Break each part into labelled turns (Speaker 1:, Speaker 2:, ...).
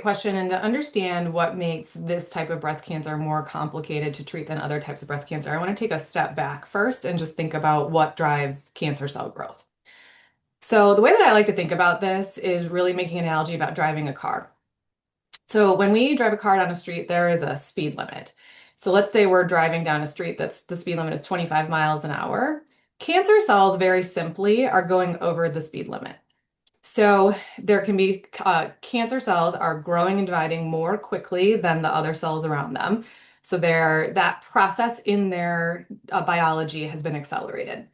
Speaker 1: question. And to understand what makes this type of breast cancer more complicated to treat than other types of breast cancer, I want to take a step back first and just think about what drives cancer cell growth. So the way that I like to think about this is really making an analogy about driving a car. So when we drive a car down a street, there is a speed limit. So let's say we're driving down a street that's the speed limit is 25 miles an hour. Cancer cells, very simply, are going over the speed limit. So there can be cancer cells are growing and dividing more quickly than the other cells around them. So that process in their biology has been accelerated.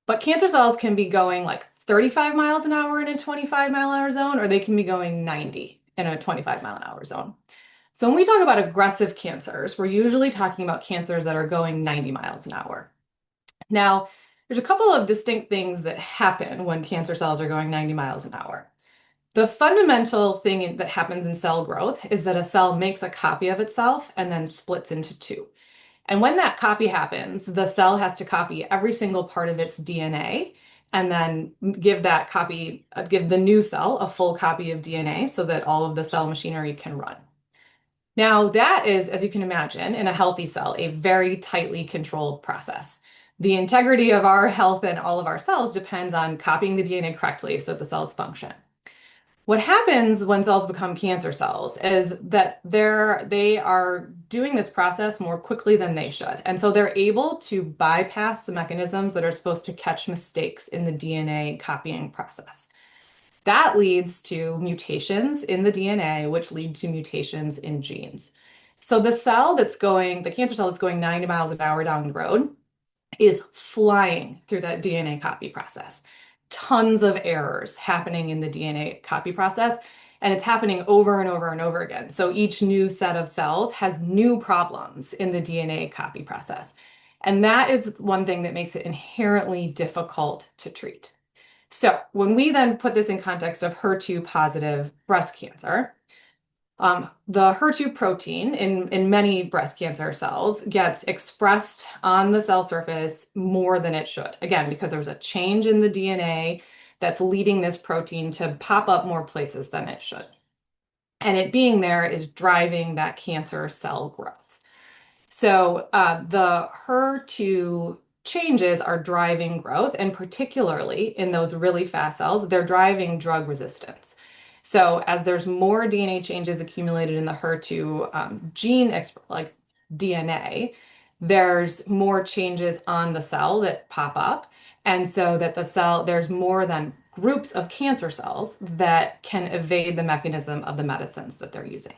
Speaker 1: But cancer cells can be going like 35 miles an hour in a 25-mile-an-hour zone, or they can be going 90 in a 25-mile-an-hour zone. So when we talk about aggressive cancers, we're usually talking about cancers that are going 90 miles an hour. Now, there's a couple of distinct things that happen when cancer cells are going 90 miles an hour. The fundamental thing that happens in cell growth is that a cell makes a copy of itself and then splits into two. And when that copy happens, the cell has to copy every single part of its DNA and then give the new cell a full copy of DNA so that all of the cell machinery can run. Now, that is, as you can imagine, in a healthy cell, a very tightly controlled process. The integrity of our health and all of our cells depends on copying the DNA correctly so that the cells function. What happens when cells become cancer cells is that they are doing this process more quickly than they should. And so they're able to bypass the mechanisms that are supposed to catch mistakes in the DNA copying process. That leads to mutations in the DNA, which lead to mutations in genes. So the cancer cell that's going 90 miles an hour down the road is flying through that DNA copy process. Tons of errors happening in the DNA copy process, and it's happening over and over and over again. So each new set of cells has new problems in the DNA copy process. And that is one thing that makes it inherently difficult to treat. So when we then put this in context of HER2 positive breast cancer, the HER2 protein in many breast cancer cells gets expressed on the cell surface more than it should. Again, because there's a change in the DNA that's leading this protein to pop up more places than it should. And it being there is driving that cancer cell growth. So the HER2 changes are driving growth, and particularly in those really fast cells, they're driving drug resistance. So as there's more DNA changes accumulated in the HER2 gene, like DNA, there's more changes on the cell that pop up. And so that there's more than groups of cancer cells that can evade the mechanism of the medicines that they're using.